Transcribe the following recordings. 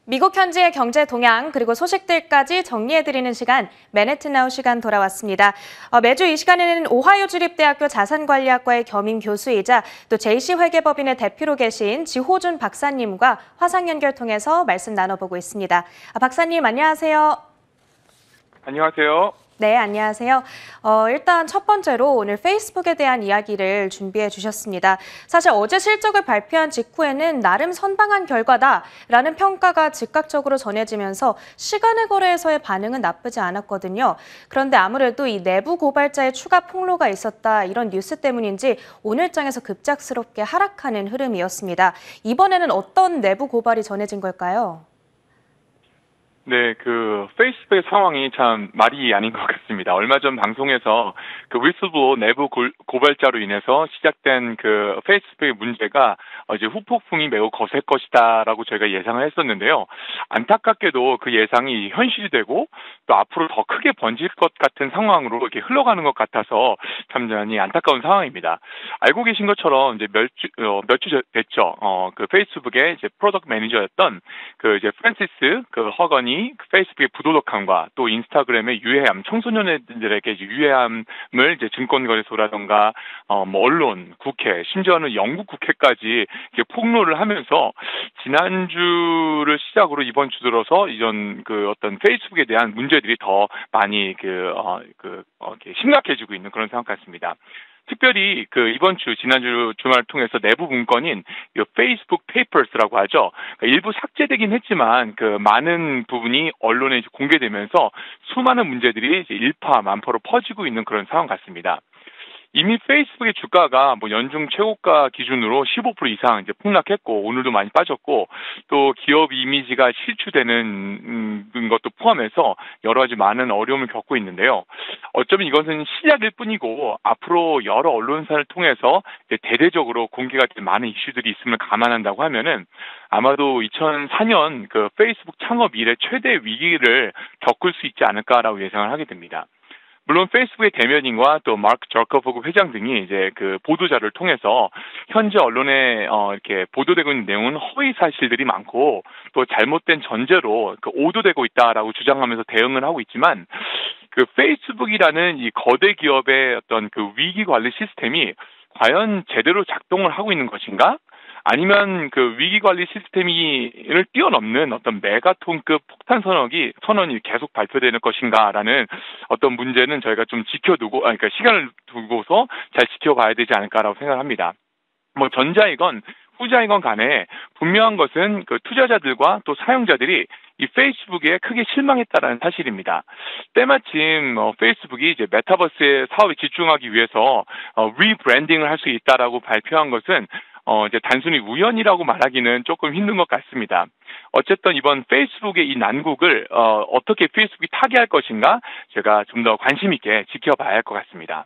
미국 현지의 경제 동향 그리고 소식들까지 정리해드리는 시간, 맨해튼 나우 시간 돌아왔습니다. 매주 이 시간에는 오하이오 주립대학교 자산관리학과의 겸임 교수이자 또 JC회계법인의 대표로 계신 지호준 박사님과 화상 연결 통해서 말씀 나눠보고 있습니다. 박사님 안녕하세요. 안녕하세요. 네, 안녕하세요. 일단 첫 번째로 오늘 페이스북에 대한 이야기를 준비해 주셨습니다. 사실 어제 실적을 발표한 직후에는 나름 선방한 결과다라는 평가가 즉각적으로 전해지면서 시간의 거래에서의 반응은 나쁘지 않았거든요. 그런데 아무래도 이 내부 고발자의 추가 폭로가 있었다 이런 뉴스 때문인지 오늘장에서 급작스럽게 하락하는 흐름이었습니다. 이번에는 어떤 내부 고발이 전해진 걸까요? 네, 페이스북의 상황이 참 말이 아닌 것 같습니다. 얼마 전 방송에서 위슬블로워 내부 고발자로 인해서 시작된 페이스북의 문제가 이제 후폭풍이 매우 거셀 것이다라고 저희가 예상을 했었는데요. 안타깝게도 그 예상이 현실이 되고 또 앞으로 더 크게 번질 것 같은 상황으로 이렇게 흘러가는 것 같아서 참 많이 안타까운 상황입니다. 알고 계신 것처럼 이제 몇 주 됐죠. 페이스북의 이제 프로덕트 매니저였던 이제 프랜시스 허건이 페이스북의 부도덕함과 또 인스타그램의 유해함, 청소년들에게 이제 유해함을 이제 증권거래소라던가 언론, 국회, 심지어는 영국 국회까지 이렇게 폭로를 하면서 지난주를 시작으로 이번 주 들어서 이런 어떤 페이스북에 대한 문제들이 더 많이 이렇게 심각해지고 있는 그런 상황 같습니다. 특별히 이번 주 지난주 주말을 통해서 내부 문건인 페이스북 페이퍼스라고 하죠. 일부 삭제되긴 했지만 많은 부분이 언론에 이제 공개되면서 수많은 문제들이 이제 일파만파로 퍼지고 있는 그런 상황 같습니다. 이미 페이스북의 주가가 연중 최고가 기준으로 15% 이상 이제 폭락했고 오늘도 많이 빠졌고 또 기업 이미지가 실추되는 것도 포함해서 여러 가지 많은 어려움을 겪고 있는데요. 어쩌면 이것은 시작일 뿐이고 앞으로 여러 언론사를 통해서 이제 대대적으로 공개가 될 많은 이슈들이 있음을 감안한다고 하면은 아마도 2004년 페이스북 창업 이래 최대 위기를 겪을 수 있지 않을까라고 예상을 하게 됩니다. 물론 페이스북의 대변인과 또 마크 저커버그 회장 등이 이제 보도자를 통해서 현재 언론에 이렇게 보도되고 있는 내용은 허위 사실들이 많고 또 잘못된 전제로 오도되고 있다라고 주장하면서 대응을 하고 있지만 페이스북이라는 이 거대 기업의 어떤 위기 관리 시스템이 과연 제대로 작동을 하고 있는 것인가? 아니면 위기 관리 시스템을 뛰어넘는 어떤 메가톤급 폭탄 선언이 계속 발표되는 것인가라는 어떤 문제는 저희가 좀 그러니까 시간을 두고서 잘 지켜봐야 되지 않을까라고 생각합니다. 전자이건 후자이건 간에 분명한 것은 투자자들과 또 사용자들이 이 페이스북에 크게 실망했다라는 사실입니다. 때마침 페이스북이 이제 메타버스의 사업에 집중하기 위해서 리브랜딩을 할 수 있다라고 발표한 것은 이제 단순히 우연이라고 말하기는 조금 힘든 것 같습니다. 어쨌든 이번 페이스북의 이 난국을 어떻게 페이스북이 타개할 것인가 제가 좀 더 관심 있게 지켜봐야 할 것 같습니다.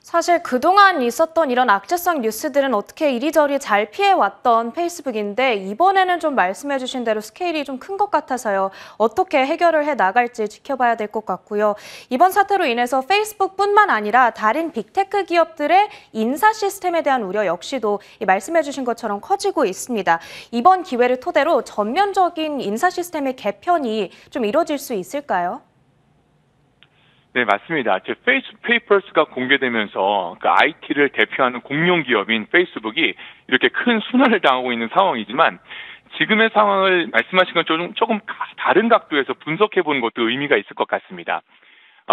사실 그동안 있었던 이런 악재성 뉴스들은 어떻게 이리저리 잘 피해왔던 페이스북인데 이번에는 좀 말씀해 주신 대로 스케일이 좀 큰 것 같아서요. 어떻게 해결을 해 나갈지 지켜봐야 될 것 같고요. 이번 사태로 인해서 페이스북뿐만 아니라 다른 빅테크 기업들의 인사 시스템에 대한 우려 역시도 말씀해 주신 것처럼 커지고 있습니다. 이번 기회를 토대로 전면적인 인사 시스템의 개편이 좀 이루어질 수 있을까요? 네, 맞습니다. 페이스북 페이퍼스가 공개되면서 IT를 대표하는 공룡 기업인 페이스북이 이렇게 큰 순환을 당하고 있는 상황이지만 지금의 상황을 말씀하신 건 조금 다른 각도에서 분석해 보는 것도 의미가 있을 것 같습니다.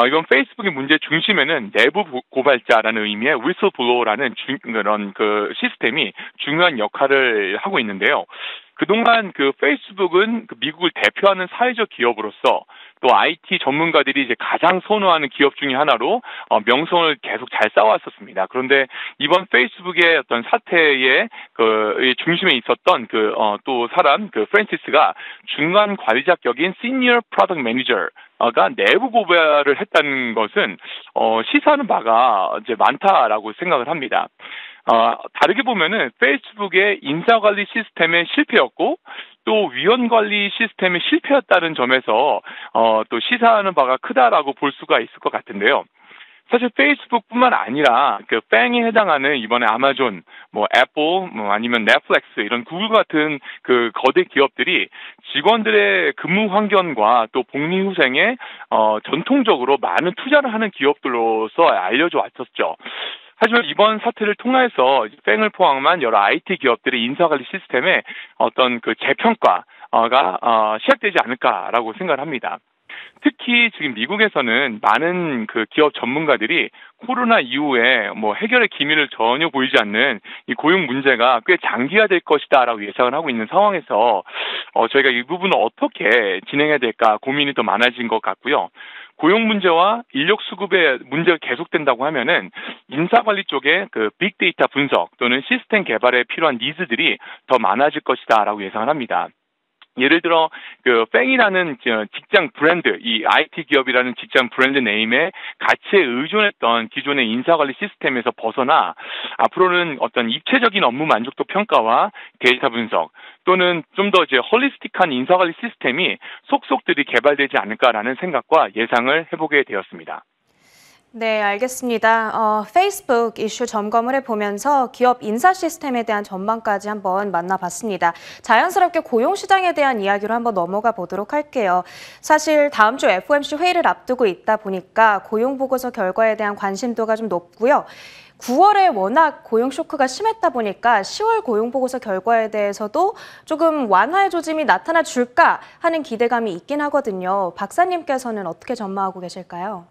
이번 페이스북의 문제 중심에는 내부 고발자라는 의미의 위슬블로워라는 그런 시스템이 중요한 역할을 하고 있는데요. 그동안 페이스북은 미국을 대표하는 사회적 기업으로서 또 IT 전문가들이 이제 가장 선호하는 기업 중에 하나로 명성을 계속 잘 쌓아왔었습니다. 그런데 이번 페이스북의 어떤 사태의 중심에 있었던 또 사람 프랜시스가 중간 관리자 격인 시니어 프로덕트 매니저가 내부 고발을 했다는 것은 시사하는 바가 이제 많다라고 생각을 합니다. 다르게 보면은 페이스북의 인사관리 시스템의 실패였고 또 위원관리 시스템의 실패였다는 점에서 또 시사하는 바가 크다라고 볼 수가 있을 것 같은데요. 사실 페이스북뿐만 아니라 그 팽에 해당하는 이번에 아마존, 뭐 애플, 뭐 아니면 넷플릭스 이런 구글 같은 그 거대 기업들이 직원들의 근무 환경과 또 복리 후생에 전통적으로 많은 투자를 하는 기업들로서 알려져 왔었죠. 하지만 이번 사태를 통해서 팽을 포함한 여러 IT 기업들의 인사관리 시스템에 어떤 그 재평가가 시작되지 않을까라고 생각을 합니다. 특히 지금 미국에서는 많은 그 기업 전문가들이 코로나 이후에 뭐 해결의 기미를 전혀 보이지 않는 이 고용 문제가 꽤 장기화될 것이다라고 예상을 하고 있는 상황에서 저희가 이 부분을 어떻게 진행해야 될까 고민이 더 많아진 것 같고요. 고용 문제와 인력 수급의 문제가 계속된다고 하면은 인사관리 쪽에 그 빅데이터 분석 또는 시스템 개발에 필요한 니즈들이 더 많아질 것이다라고 예상을 합니다. 예를 들어 그 팽이라는 직장 브랜드, 이 IT 기업이라는 직장 브랜드 네임에 가치에 의존했던 기존의 인사관리 시스템에서 벗어나 앞으로는 어떤 입체적인 업무 만족도 평가와 데이터 분석 또는 좀 더 이제 홀리스틱한 인사관리 시스템이 속속들이 개발되지 않을까라는 생각과 예상을 해보게 되었습니다. 네, 알겠습니다. 페이스북 이슈 점검을 해보면서 기업 인사 시스템에 대한 전망까지 한번 만나봤습니다. 자연스럽게 고용 시장에 대한 이야기로 한번 넘어가 보도록 할게요. 사실 다음 주 FOMC 회의를 앞두고 있다 보니까 고용 보고서 결과에 대한 관심도가 좀 높고요. 9월에 워낙 고용 쇼크가 심했다 보니까 10월 고용 보고서 결과에 대해서도 조금 완화의 조짐이 나타나 줄까 하는 기대감이 있긴 하거든요. 박사님께서는 어떻게 전망하고 계실까요?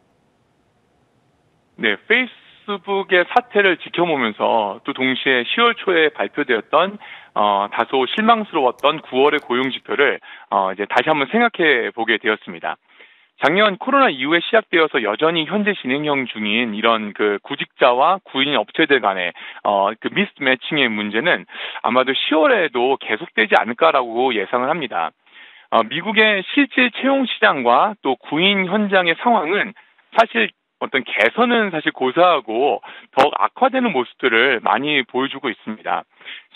네, 페이스북의 사태를 지켜보면서 또 동시에 10월 초에 발표되었던 다소 실망스러웠던 9월의 고용 지표를 이제 다시 한번 생각해 보게 되었습니다. 작년 코로나 이후에 시작되어서 여전히 현재 진행형 중인 이런 그 구직자와 구인 업체들 간의 그 미스매칭의 문제는 아마도 10월에도 계속되지 않을까라고 예상을 합니다. 미국의 실질 채용 시장과 또 구인 현장의 상황은 사실 어떤 개선은 사실 고사하고 더욱 악화되는 모습들을 많이 보여주고 있습니다.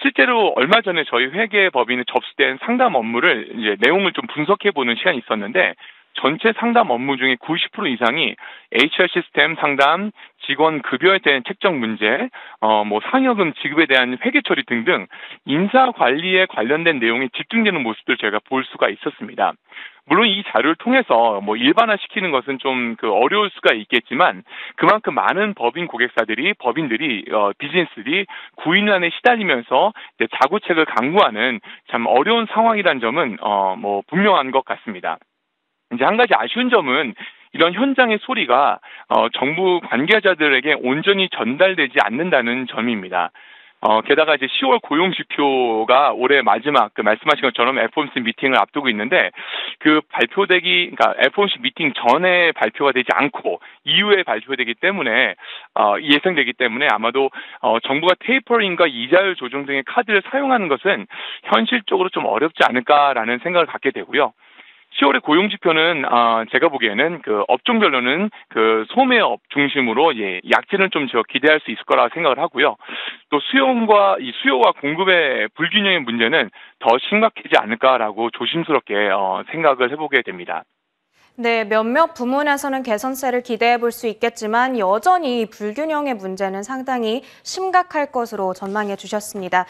실제로 얼마 전에 저희 회계법인에 접수된 상담 업무를 이제 내용을 좀 분석해보는 시간이 있었는데 전체 상담 업무 중에 90% 이상이 HR 시스템 상담, 직원 급여에 대한 책정 문제, 뭐 상여금 지급에 대한 회계 처리 등등 인사 관리에 관련된 내용이 집중되는 모습들 저희가 볼 수가 있었습니다. 물론 이 자료를 통해서 뭐 일반화시키는 것은 좀 그 어려울 수가 있겠지만 그만큼 많은 법인들이 비즈니스들이 구인난에 시달리면서 이제 자구책을 강구하는 참 어려운 상황이란 점은 뭐 분명한 것 같습니다. 이제 한 가지 아쉬운 점은 이런 현장의 소리가 정부 관계자들에게 온전히 전달되지 않는다는 점입니다. 게다가 이제 10월 고용 지표가 올해 마지막 그 말씀하신 것처럼 FOMC 미팅을 앞두고 있는데 그러니까 FOMC 미팅 전에 발표가 되지 않고 이후에 발표되기 때문에 예상되기 때문에 아마도 정부가 테이퍼링과 이자율 조정 등의 카드를 사용하는 것은 현실적으로 좀 어렵지 않을까라는 생각을 갖게 되고요. 10월의 고용 지표는 제가 보기에는 그 업종별로는 그 소매업 중심으로 약진을 좀 기대할 수 있을 거라 생각을 하고요. 또 수요와 공급의 불균형의 문제는 더 심각해지지 않을까라고 조심스럽게 생각을 해보게 됩니다. 네, 몇몇 부문에서는 개선세를 기대해 볼 수 있겠지만 여전히 불균형의 문제는 상당히 심각할 것으로 전망해 주셨습니다.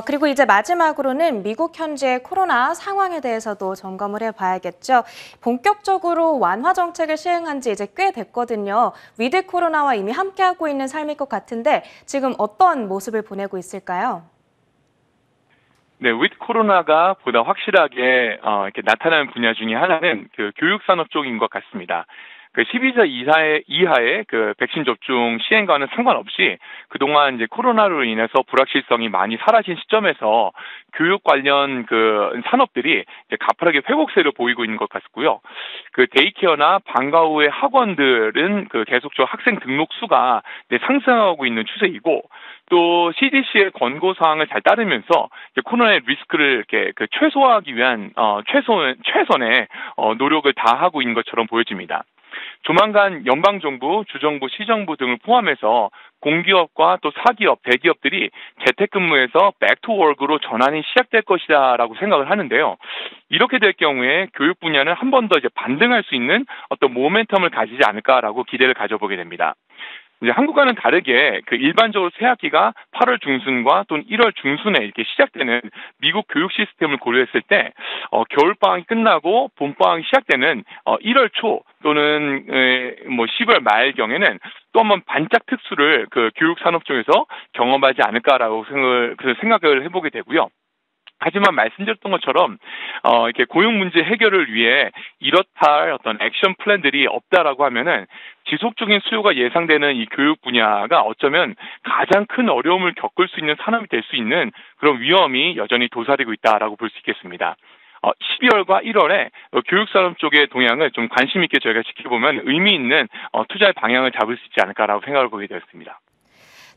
그리고 이제 마지막으로는 미국 현재 코로나 상황에 대해서도 점검을 해봐야겠죠. 본격적으로 완화 정책을 시행한 지 이제 꽤 됐거든요. 위드 코로나와 이미 함께하고 있는 삶일 것 같은데 지금 어떤 모습을 보내고 있을까요? 네, 위드 코로나가 보다 확실하게 이렇게 나타나는 분야 중에 하나는 그 교육 산업 쪽인 것 같습니다. 그 12세 이하의 그 백신 접종 시행과는 상관없이 그동안 이제 코로나로 인해서 불확실성이 많이 사라진 시점에서 교육 관련 그 산업들이 이제 가파르게 회복세를 보이고 있는 것 같고요. 그 데이케어나 방과 후의 학원들은 그 계속적으로 학생 등록 수가 상승하고 있는 추세이고 또 CDC의 권고 사항을 잘 따르면서 코로나의 리스크를 이렇게 그 최소화하기 위한 최선의 노력을 다하고 있는 것처럼 보여집니다. 조만간 연방정부, 주정부, 시정부 등을 포함해서 공기업과 또 사기업, 대기업들이 재택근무에서 백투워크로 전환이 시작될 것이다라고 생각을 하는데요. 이렇게 될 경우에 교육 분야는 한 번 더 이제 반등할 수 있는 어떤 모멘텀을 가지지 않을까라고 기대를 가져보게 됩니다. 이제 한국과는 다르게 그 일반적으로 새학기가 8월 중순과 또는 1월 중순에 이렇게 시작되는 미국 교육 시스템을 고려했을 때 겨울방학이 끝나고 봄방학이 시작되는 1월 초 또는 12월 말경에는 또 한 번 반짝 특수를 그 교육 산업 쪽에서 경험하지 않을까라고 생각을 해보게 되고요. 하지만 말씀드렸던 것처럼 이렇게 고용 문제 해결을 위해 이렇다 어떤 액션 플랜들이 없다라고 하면은 지속적인 수요가 예상되는 이 교육 분야가 어쩌면 가장 큰 어려움을 겪을 수 있는 산업이 될 수 있는 그런 위험이 여전히 도사리고 있다라고 볼 수 있겠습니다. 12월과 1월에 교육산업 쪽의 동향을 좀 관심 있게 저희가 지켜보면 의미 있는 투자의 방향을 잡을 수 있지 않을까라고 생각을 보게 되었습니다.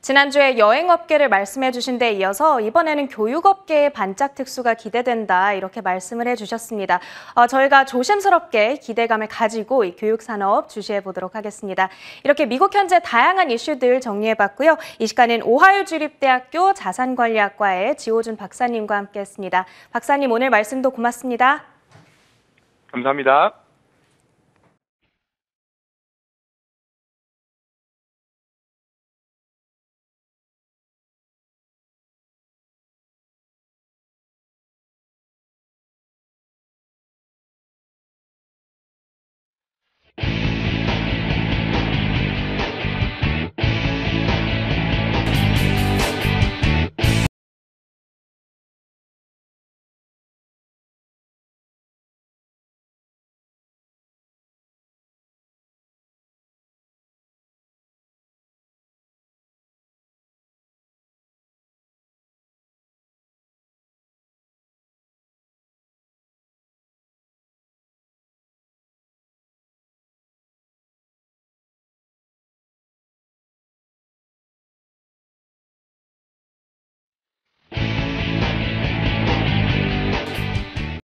지난주에 여행업계를 말씀해 주신 데 이어서 이번에는 교육업계의 반짝 특수가 기대된다 이렇게 말씀을 해주셨습니다. 저희가 조심스럽게 기대감을 가지고 이 교육산업 주시해 보도록 하겠습니다. 이렇게 미국 현재 다양한 이슈들 정리해봤고요. 이 시간은 오하이오 주립대학교 자산관리학과의 지호준 박사님과 함께했습니다. 박사님 오늘 말씀도 고맙습니다. 감사합니다.